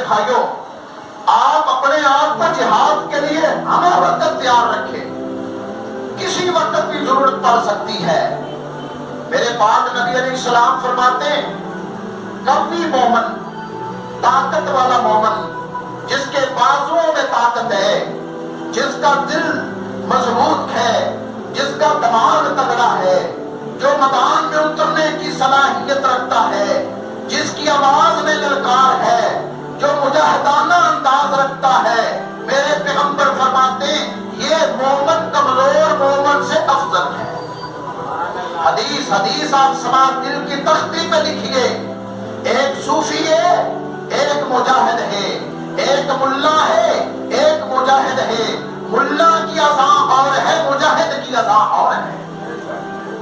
بھائیوں آپ اپنے آپ کو جہاد کے لیے ہمہ وقت تیار رکھیں، کسی وقت بھی ضرورت پڑ سکتی ہے۔ میرے پاک نبی علیہ السلام فرماتے ہیں قوی مومن، طاقت والا مومن، جس کے بازوؤں میں طاقت ہے، جس کا دل مضبوط ہے، جس کا دماغ تگڑا ہے، جو میدان میں اترنے کی صلاحیت رکھتا ہے، جس کی آواز میں للکار ہے، جو مجاہدانہ انداز رکھتا ہے، میرے پیغمبر فرماتے ہیں یہ مومن کمزور مومن سے افضل ہے۔ حدیث آپ سماعت دل کی تختی پہ لکھیے، ایک صوفی ہے، ایک مجاہد ہے، ایک ملا ہے، ایک مجاہد ہے۔ ملا کی اذان اور ہے، مجاہد کی اذان اور ہے۔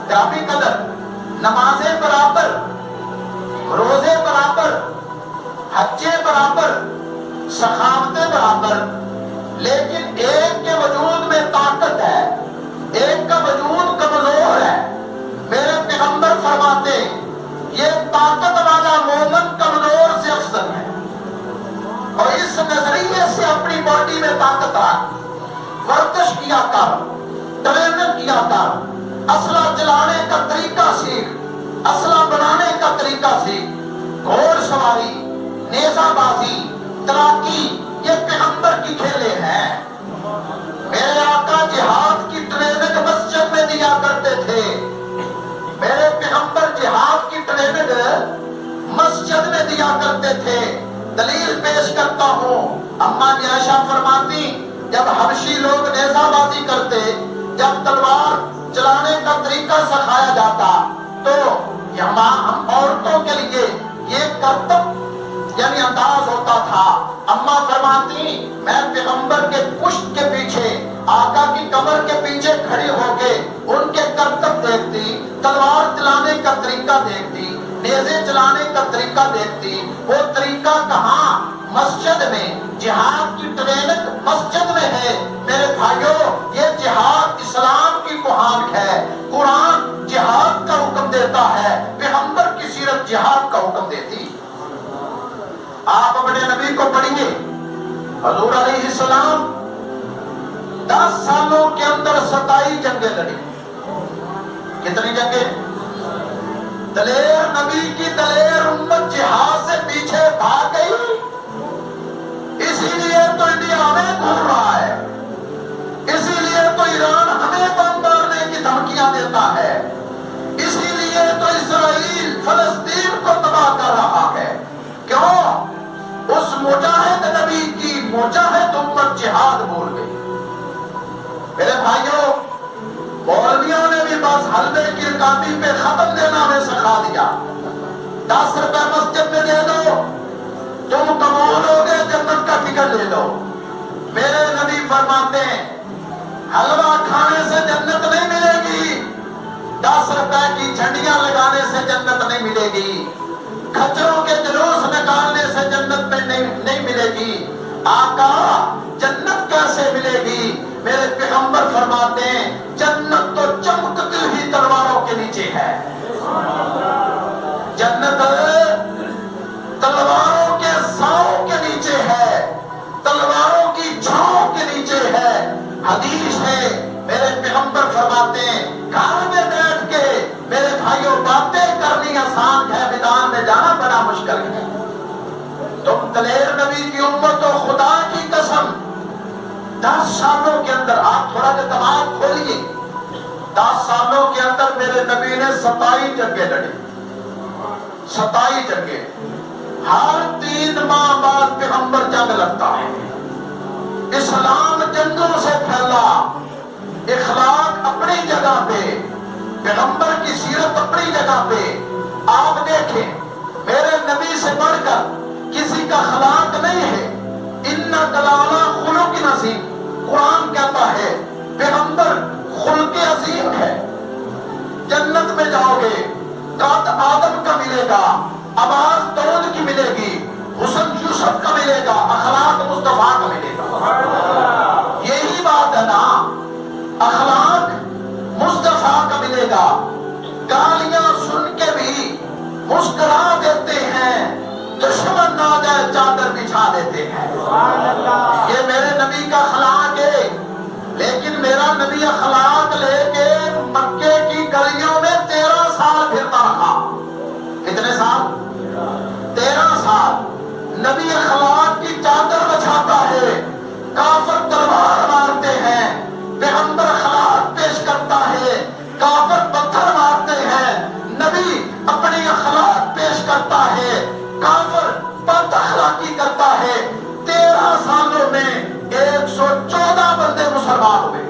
گرامی قدر، نمازیں برابر، روزے برابر، حجیں برابر، سخاوتیں برابر، لیکن ایک کے وجود میں طاقت ہے، ایک کا وجود کمزور ہے۔ میرے پیغمبر فرماتے یہ طاقت والا مومن کمزور سے افضل ہے، اور اس نظریے سے اپنی باڈی میں طاقت رکھ، ورزش کیا کر، ٹریننگ کیا کر، اسلحہ چلانے کا طریقہ سیکھ، اسلحہ بنانے کا طریقہ سیکھ، گھوڑ سواری، نیزہ بازی، تیراکی، یہ پیغمبر کی کھیلے ہیں۔ میرے آقا جہاد کی ٹریننگ مسجد میں دیا کرتے تھے، میرے پیغمبر جہاد کی ٹریننگ مسجد میں دیا کرتے تھے۔ دلیل پیش کرتا ہوں، اما عائشہ فرماتی جب حبشی لوگ نیزہ بازی کرتے، جب تلوار چلانے کا طریقہ سکھایا جاتا تو ہم عورتوں کے لیے یہ کرتب یعنی انداز ہوتا تھا۔ اما فرماتی میں پیغمبر کے پشت کے پیچھے، آقا کی کمر کے پیچھے کھڑی ہو کے ان کے کرتب دیکھتی، تلوار چلانے کا طریقہ دیکھتی، نیزے چلانے کا طریقہ دیکھتی۔ وہ طریقہ کہاں؟ مسجد میں۔ جہاد کی ٹریننگ مسجد میں ہے۔ میرے بھائیوں یہ جہاد اسلام کی کوہان ہے۔ قرآن جہاد کا حکم دیتا ہے، پیغمبر کی سیرت جہاد کا حکم دیتی۔ آپ اپنے نبی کو پڑھیے، حضور علیہ السلام 10 سالوں کے اندر 27 جنگیں لڑی۔ کتنی جنگیں؟ دلیر نبی کی دلیر امت جہاد سے پیچھے بھاگ گئی، اسی لیے تو انڈیا ہمیں گھور رہا ہے، اسی لیے تو ایران ہمیں بم مارنے کی دھمکیاں دیتا ہے، اسی لیے تو اسرائیل فلسطین کو تباہ کر رہا ہے۔ کیوں؟ اس مجاہد نبی کی مجاہد امت جہاد بھول گئی۔ میرے بھائیوں مولویوں نے بھی بس حلوے کی رکابی پہ ختم دینا ہمیں سکھا دیا۔ 10 روپے مسجد میں دے دو، تم قبول ہو گئے، جنت کا ٹکٹ لے لو۔ میرے نبی فرماتے ہیں حلوہ کھانے سے جنت نہیں ملے گی، 10 روپے کی جھنڈیاں لگانے سے جنت نہیں ملے گی، کھچروں کے جلوس نکالنے سے جنت میں نہیں ملے گی۔ آقا جنت کیسے ملے گی؟ میرے پیغمبر فرماتے ہیں جنت تو چمکتی ہوئی تلواروں کے نیچے ہے۔ جنت تلواروں کے ساؤں کے نیچے ہے، تلواروں کی چھاؤں کے نیچے ہے۔ حدیث ہے، میرے پیغمبر فرماتے ہیں گھر میں بیٹھ کے میرے بھائیوں باتیں کرنی آسان ہے، میدان میں جانا بڑا مشکل ہے۔ تم دلیر نبی کی امت و خدا کی قسم 10 سالوں کے اندر، آپ تھوڑا جا دماغ کھولیے، 10 سالوں کے اندر میرے نبی نے 27 جنگیں لڑی، 27 جنگیں۔ ہر 3 ماہ بعد پیغمبر جنگ لڑتا ہے۔ اسلام جنگوں سے پھیلا، اخلاق اپنی جگہ پہ، پیغمبر کی سیرت اپنی جگہ پہ۔ آپ دیکھیں میرے نبی سے بڑھ کر کسی کا اخلاق نہیں ہے۔ اِنَّکَ لَعَلَىٰ خُلُقٍ عَظِيمٍ، قرآن کہتا ہے پیغمبر خلق عظیم ہے۔ جنت میں جاؤ گے قد آدم کا ملے گا، آواز داؤد کی ملے گی، حسن یوسف کا ملے گا، اخلاق مصطفیٰ کا ملے گا۔ یہی بات ہے نا، اخلاق مصطفیٰ کا ملے گا۔ گالیاں سن کے بھی مسکرا دیتے ہیں، دشمن نہ جائے چادر بچھا بچھا دیتے ہیں. یہ میرے نبی کا اخلاق ہے. لیکن میرا نبی اخلاق لے کے مکے کی گلیوں میں 13 سال پھرتا رہا. کتنے سال؟ 13 سال. نبی اخلاق کی چادر بچھاتا ہے، کافر تلوار مارتے ہیں، پیغمبر اخلاق پیش کرتا ہے، کافر پتھر مارتے ہیں. نبی اپنی اخلاق پیش کرتا ہے، کافر بد اخلاقی کرتا ہے. 13 سالوں میں 114 بندے مسلمان ہوئے.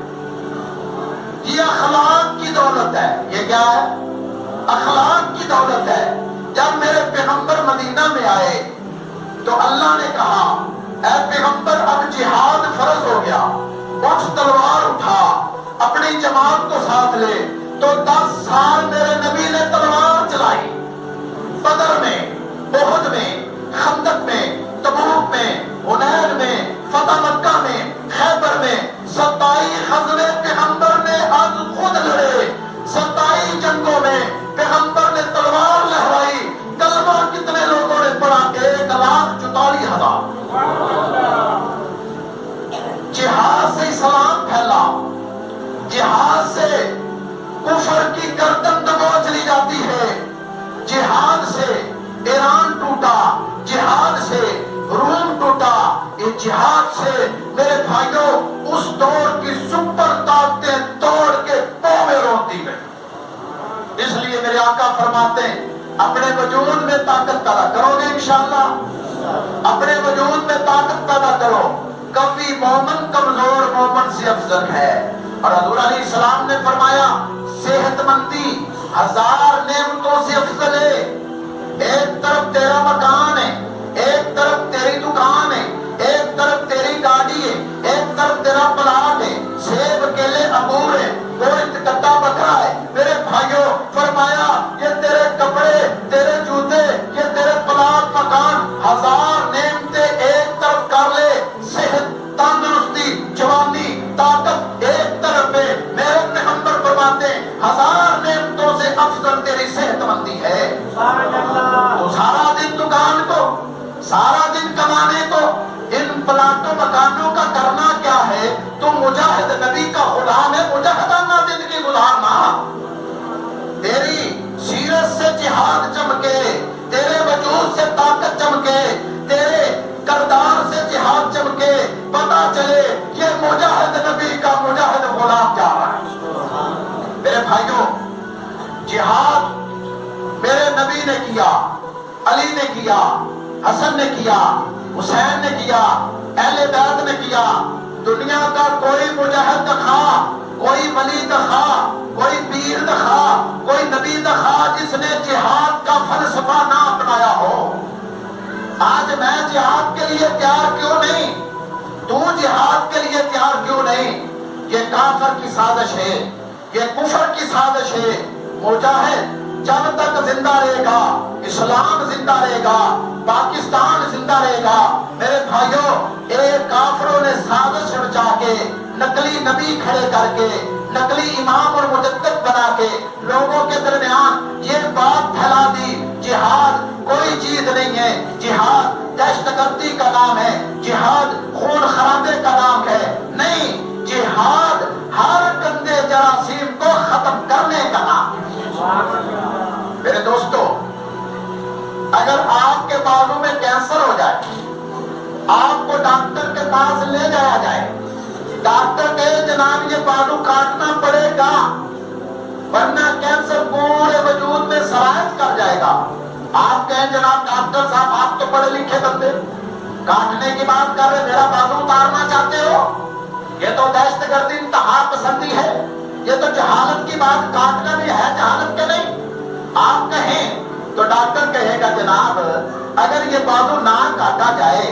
یہ اخلاق کی دولت ہے. یہ کیا ہے؟ اخلاق کی دولت ہے. جب میرے پیغمبر مدینہ میں آئے تو اللہ نے کہا اے پیغمبر اب جہاد فرض ہو گیا، اٹھ تلوار اٹھا، اپنی جماعت کو ساتھ لے. تو 10 سال میرے نبی نے تلوار چلائی. بدر میں، احد میں، خندق میں، تبوک میں، حنین میں، فتح مکہ میں، خیبر میں 27 غزوے پیغمبر نے از خود لڑے. 27 جنگوں میں پیغمبر نے تلوار لہرائی. کلمہ کتنے لوگوں نے پڑھا؟ 1,44,000. جہاد سے اسلام پھیلا، جہاد سے کفر کی گردن دبوچ لی جاتی ہے. جہاد سے ایران ٹوٹا، جہاد سے روم ٹوٹا. یہ جہاد سے میرے بھائیوں اس دور کی سپر طاقتیں توڑ کے پاؤں میں روتی گئی. اس لیے میرے آقا فرماتے ہیں اپنے وجود میں طاقت پیدا کرو گے انشاءاللہ. اپنے وجود میں طاقت پیدا کرو. قوی مومن کمزور مومن سے افضل ہے. اور حضور علیہ السلام نے فرمایا صحت مندی 1000 نعمتوں سے افضل ہے. ایک طرف تیرا مکان ہے، ایک طرف تیری دکان ہے، ایک طرف تیری گاڑی ہے، ایک طرف تیرا پلاٹ ہے، سیب کیلے انگور ہے، گوشت کٹا بکرا ہے. میرے بھائیوں فرمایا یہ تیرے کپڑے، تیرے جوتے، یہ تیرے پلاٹ مکان 1000 نعمتیں ایک طرف کر لے. صحت، تندرستی، جوانی، طاقت ایک طرف ہے. میرے پیغمبر فرماتے ہیں 1000 نعمتوں سے افضل تیری صحت مندی ہے. تو سارا دن دکان کو، سارا دن کمانے کو، ان پلاٹوں مکانوں کا کرنا کیا ہے؟ تو مجاہد نبی کا غلام ہے. مجاہدانہ زندگی گزارنا. تیری سیرت سے جہاد چمکے، تیرے وجود سے طاقت چمکے، تیرے کردار سے جہاد چمکے، پتا چلے یہ مجاہد نبی کا مجاہد غلام جا رہا ہے. میرے بھائیوں جہاد میرے نبی نے کیا، علی نے کیا، حسن نے کیا، حسین نے کیا، اہل بیت نے کیا. دنیا کا کوئی مجاہد دکھا، کوئی ولی دکھا، کوئی پیر دکھا، کوئی نبی دکھا جس نے جہاد کا فلسفہ نہ اپنایا ہو. آج میں جہاد کے لیے تیار کیوں نہیں؟ تو جہاد کے لیے تیار کیوں نہیں؟ یہ کافر کی سازش ہے، یہ کفر کی سازش ہے. مجاہد جب تک زندہ رہے گا اسلام زندہ رہے گا، پاکستان زندہ رہے گا. میرے بھائیوں ایک کافروں نے سازش رچا کے نقلی نبی کھڑے کر کے نقلی امام اور مجدد بنا کے لوگوں کے درمیان یہ بات پھیلا دی جہاد کوئی چیز نہیں ہے. جہاد دہشت گردی کا نام ہے، جہاد خون خرابے کا نام ہے. نہیں، جہاد ہر گندے جراثیم کو ختم کرنے کا نام ہے. میرے دوستو اگر آپ کے بازو میں کینسر ہو جائے، آپ کو ڈاکٹر کے پاس لے جایا جائے، ڈاکٹر کہے جناب یہ بازو کاٹنا پڑے گا ورنہ کینسر پورے وجود میں سرایت کر جائے گا. آپ کہیں جناب ڈاکٹر صاحب آپ تو پڑھے لکھے بندے، کاٹنے کی بات کر رہے، میرا بازو اتارنا چاہتے ہو؟ یہ تو دہشت گردی انتہا پسندی ہے، یہ تو جہالت کی بات. کاٹنا بھی ہے جہالت کے نہیں. آپ کہیں تو ڈاکٹر کہے گا جناب اگر یہ بازو نہ کاٹا جائے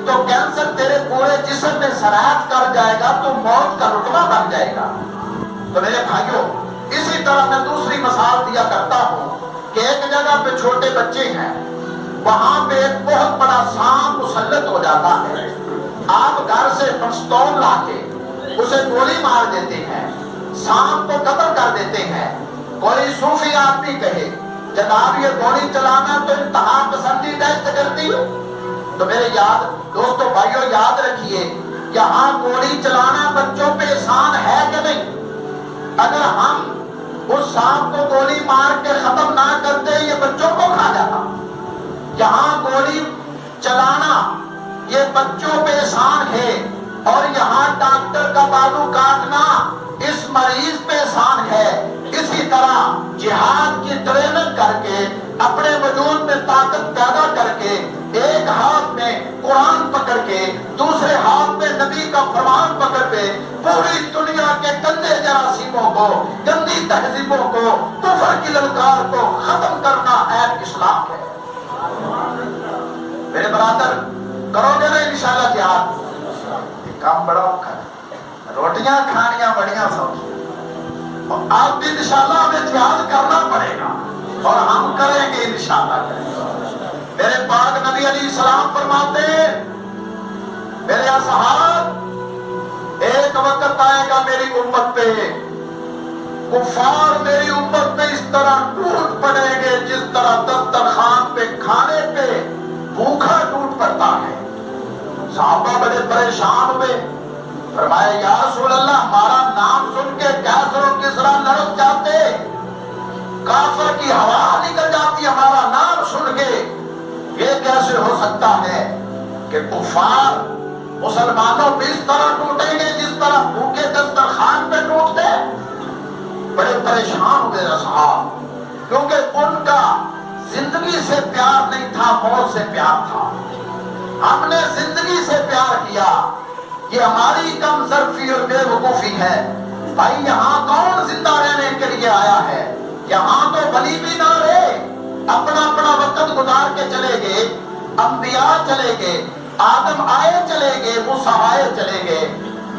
تو کینسر تیرے پورے جسم میں سرایت کر جائے گا، تو موت کا رتبہ بن جائے گا. تو میرے بھائیوں اسی طرح میں دوسری مثال دیا کرتا ہوں کہ ایک جگہ پہ چھوٹے بچے ہیں، وہاں پہ ایک بہت بڑا سانپ مسلط ہو جاتا ہے. آپ گھر سے پستول لا کے اسے گولی مار دیتے ہیں، سانپ کو قتل کر دیتے ہیں. کوئی صوفی آدمی کہے جناب یہ گولی چلانا تو انتہا پسندی دہشت گردی ہے. تو میرے دوستو بھائیو یاد رکھیے، یہاں گولی چلانا بچوں پہ احسان ہے کہ نہیں؟ اگر ہم اس سانپ کو گولی مار کے ختم نہ کرتے یہ بچوں کو کھا جاتا۔ یہاں گولی چلانا یہ بچوں پہ احسان ہے، اور یہاں ڈاکٹر کا بازو کاٹنا اس مریض پہ احسان ہے۔ اسی طرح جہاد کی ٹریننگ کر کے اپنے وجود میں طاقت پیدا کر کے ایک ہاتھ میں قرآن پکڑ کے دوسرے ہاتھ میں نبی کا فرمان پکڑ کے پوری دنیا کے گندے جراثیموں کو، گندی تہذیبوں کو، کفر کی للکار کو ختم کرنا ہے اسلام ہے۔ میرے برادر کرو گے نا انشاءاللہ جہاد؟ کام بڑا اوکھا ہے، روٹیاں کھانیاں بڑیاں سوچ، اور آپ بھی انشاءاللہ ہمیں جہاد کرنا پڑے گا، اور ہم کریں گے انشاءاللہ۔ میرے پاک نبی علیہ السلام فرماتے ہیں میرے اصحاب، ایک وقت آئے گا میری امت پہ کفار میری امت میں اس طرح ٹوٹ پڑیں گے جس طرح دسترخوان پہ کھانے پہ بھوکا ٹوٹ پڑتا ہے۔ صحابہ بڑے پریشان ہوئے، فرمایا یا رسول اللہ ہمارا نام سن کے کیسر و کسریٰ لرز جاتے، کافر کی ہوا نکل جاتی ہمارا نام سن کے۔ یہ کیسے ہو سکتا ہے کہ کفار مسلمانوں پہ اس طرح ٹوٹیں گے جس طرح بھوکے دسترخوان پہ ٹوٹتے؟ بڑے پریشان ہوئے اصحاب، کیونکہ ان کا زندگی سے پیار نہیں تھا، موت سے پیار تھا۔ ہم نے زندگی سے پیار کیا، یہ ہماری کم ظرفی اور بے وقوفی ہے۔ بھائی یہاں کون زندہ رہنے کے لیے آیا ہے؟ یہاں تو ولی بھی نہ رہے، اپنا اپنا وقت گزار کے چلے گئے، انبیاء چلے گئے، آدم آئے چلے گئے، موسیٰ آئے چلے گئے،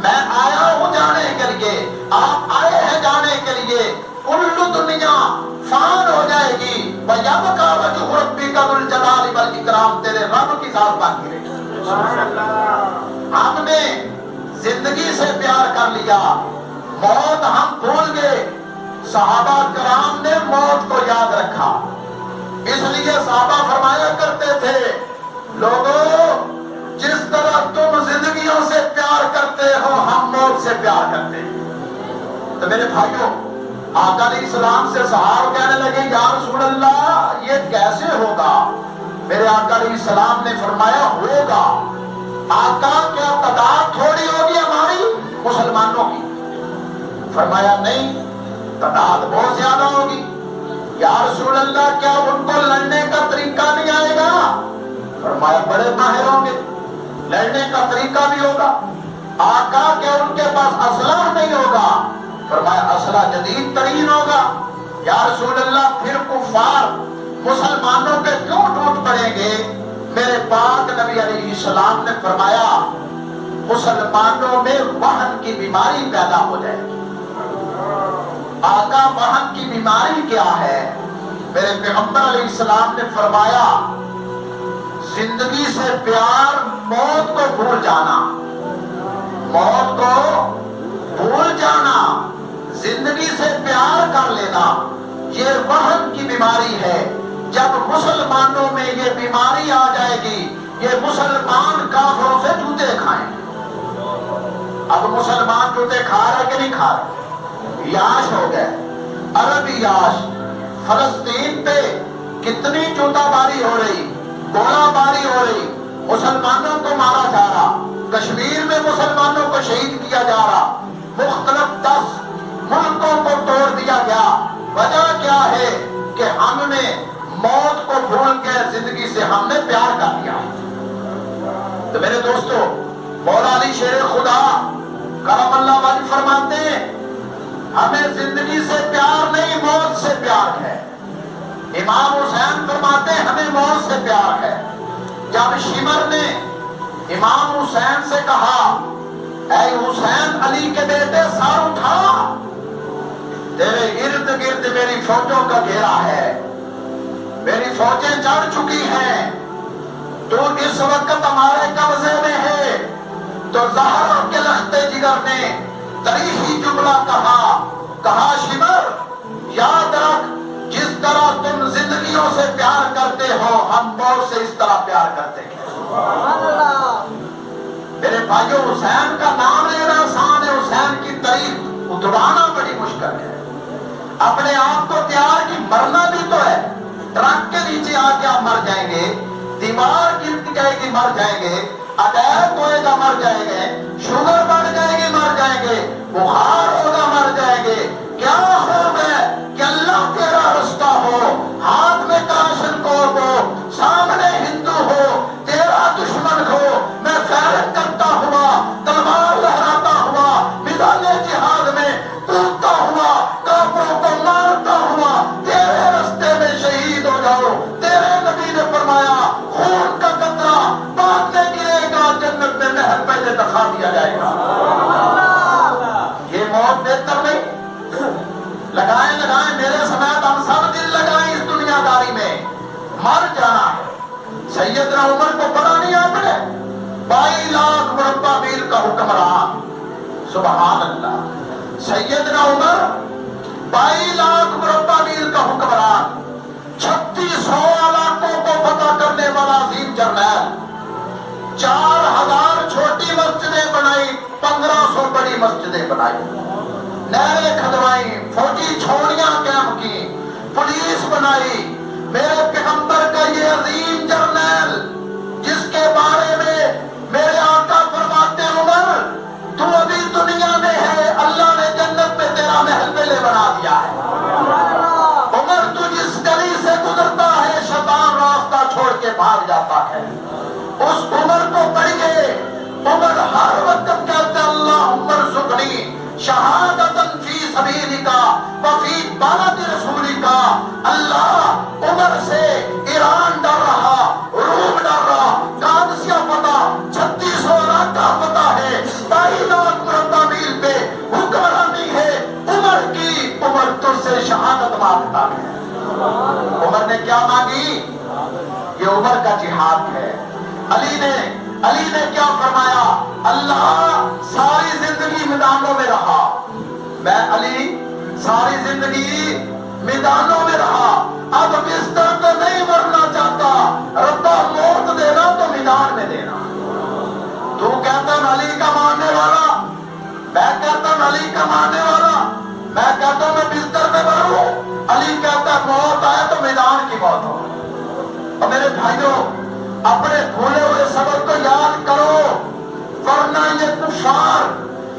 میں آیا ہوں جانے کے لیے، آپ آئے ہیں جانے کے لیے، کل دنیا فان ہو جائے گی، وَيَبْقَى وَجْهُ رَبِّكَ ذُو الْجَلَالِ وَالْإِكْرَامِ، تیرے رب کی ذات باقی رہے گی۔ ہم نے زندگی سے پیار کر لیا، موت ہم بھول گئے۔ صحابہ کرام نے موت کو یاد رکھا، اس لیے صحابہ فرمایا کرتے تھے لوگوں جس طرح تم زندگیوں سے پیار کرتے ہو ہم موت سے پیار کرتے ہیں۔ تو میرے بھائیوں آقا علیہ السلام سے صحابہ کہنے لگے یا رسول اللہ یہ کیسے ہوگا؟ میرے آقا علیہ السلام نے فرمایا ہوگا۔ آقا کیا تعداد تھوڑی ہوگی ہماری مسلمانوں کی؟ فرمایا نہیں، تعداد بہت زیادہ ہوگی۔ یا رسول اللہ کیا ان کو لڑنے کا طریقہ نہیں آئے گا؟ فرمایا بڑے ماہر ہوں گے، لڑنے کا طریقہ بھی ہوگا۔ آقا کیا ان کے پاس اسلحہ نہیں ہوگا؟ فرمایا اسلحہ جدید ترین ہوگا۔ یا رسول اللہ پھر کفار مسلمانوں پہ کیوں ٹوٹ پڑیں گے؟ میرے پاک نبی علیہ السلام نے فرمایا مسلمانوں میں وہن کی بیماری پیدا ہو جائے گی۔ آقا وہن کی بیماری کیا ہے؟ میرے پیغمبر علیہ السلام نے فرمایا زندگی سے پیار موت کو بھول جانا، موت کو بھول جانا، زندگی سے پیار کر لینا، یہ وہن کی بیماری ہے۔ جب مسلمانوں میں یہ بیماری آ جائے گی یہ مسلمان کافروں سے جوتے کھائیں۔ اب مسلمان جوتے کھا رہے کہ نہیں کھا رہے؟ یاش ہو گئے، عرب یاش۔ فلسطین پہ کتنی جوتا باری ہو رہی، گولہ باری ہو رہی، مسلمانوں کو مارا جا رہا، کشمیر میں مسلمانوں کو شہید کیا جا رہا، مختلف 10 ملکوں کو توڑ دیا گیا۔ وجہ کیا ہے کہ ہم نے موت کو بھول کے زندگی سے ہم نے پیار کر لیا۔ تو میرے دوستو مولا علی شیر خدا کرم اللہ وجہ فرماتے ہیں ہمیں زندگی سے پیار نہیں موت سے پیار ہے۔ امام حسین فرماتے ہیں ہمیں موت سے پیار ہے۔ جب شمر نے امام حسین سے کہا اے حسین علی کے بیٹے سر اٹھا، تیرے ارد گرد میری فوجوں کا گھیرا ہے، میری فوجیں چڑھ چکی ہیں، تو اس وقت ہمارے قبضے میں ہے۔ تو زہرا کے لخت جگر نے تاریخی جملہ کہا شمر یاد رکھ جس طرح تم زندگیوں سے پیار کرتے ہو ہم موت سے اس طرح پیار کرتے ہیں۔ میرے بھائیوں، حسین کا نام لینا آسان ہے، حسین کی تاریخ اتروانا بڑی مشکل ہے۔ اپنے آپ کو تیار کی، مرنا بھی تو ہے۔ ٹرک کے نیچے آ کے آپ مر جائیں گے، دیوار گر جائے گی مر جائیں گے، اٹیک ہوئے گا مر جائیں گے، شوگر بڑھ جائے گی مر جائیں گے، بخار ہوگا مر جائیں گے۔ کیا خوب ہے کہ اللہ تیرا رستہ ہو، ہاتھ میں کلاشن کوف ہو، سامنے ہندو ہو، تیرا دشمن ہو، میں فیرن کرتا ہوا، تلوار لہراتا ہوا، میدان جہاد میں کودتا ہوا، کافروں کو مارتا ہوا، تیرے رستے میں شہید ہو جاؤ۔ تیرے نبی نے فرمایا خون کا قطرہ بعد میں گرے گا، جنت میں نہر پہلے دکھا دیا جائے گا۔ یہ موت بہتر نہیں؟ لگائیں میرے سمیت ہم سب دل لگائیں اس دنیا داری میں، مر جانا ہے۔ سیدنا عمر کو پڑھا نہیں آپ نے؟ 22 لاکھ مربع میل کا حکمران، سبحان اللہ۔ سیدنا عمر 22 لاکھ مربع میل کا حکمران، 3600 علاقوں کو فتح کرنے والا عظیم جرنیل، 4000 چھوٹی مسجدیں بنائی، 1500 بڑی مسجدیں بنائی، نہریں کھدوائیں، فوجی چھوڑیاں قائم کی، پولیس بنائی۔ میرے پیغمبر کا یہ عظیم جرنیل جس کے بارے میں میرے آقا فرماتے ہیں عمر تو ابھی دنیا میں ہے، اللہ نے جنت میں تیرا محل پہلے بنا دیا ہے۔ عمر تو جس گلی سے گزرتا ہے شیطان راستہ چھوڑ کے بھاگ جاتا ہے۔ اس عمر کو پڑھیے، عمر ہر وقت کہتے ہیں اللہم ارزقنی شہادتن فی سبیلک وفی بلد رسولک۔ اللہ عمر سے ایران ڈر رہا، روم ڈر رہا، قادسیہ فتح، 3600 علاقہ فتح ہے، 22 لاکھ مربع میل پہ حکمرانی ہے عمر کی۔ عمر تجھ سے شہادت مانگتا ہے۔ عمر نے کیا مانگی؟ یہ عمر کا جہاد ہے۔ علی نے کیا فرمایا؟ اللہ ساری زندگی میدانوں میں رہا، میں علی ساری زندگی میدانوں میں رہا، اب بستر تو نہیں مرنا چاہتا، ربا موت دینا تو میدان میں دینا۔ تو کہتا ہوں علی کا ماننے والا، میں کہتا ہوں علی کا ماننے والا، میں کہتا ہوں میں بستر میں مروں، علی کہتا ہے موت آئے تو میدان کی موت ہو۔ اور میرے بھائیوں، اپنے بھولے ہوئے سبق کو یاد کرو، ورنہ یہ کفار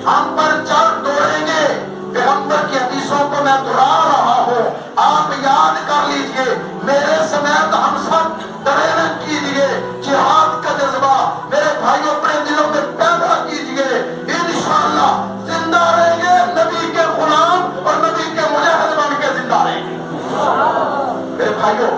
ہم پر چل دوڑیں گے۔ پیغمبر کی حدیثوں کو میں دہرا رہا ہوں، آپ یاد کر لیجئے، میرے سمیت ہم سب ٹریننگ کیجئے، جہاد کا جذبہ میرے بھائیوں اپنے دلوں میں پیدا کیجئے، انشاءاللہ زندہ رہیں گے، نبی کے غلام اور نبی کے مجاہد بن کے زندہ رہیں گے۔ میرے بھائیوں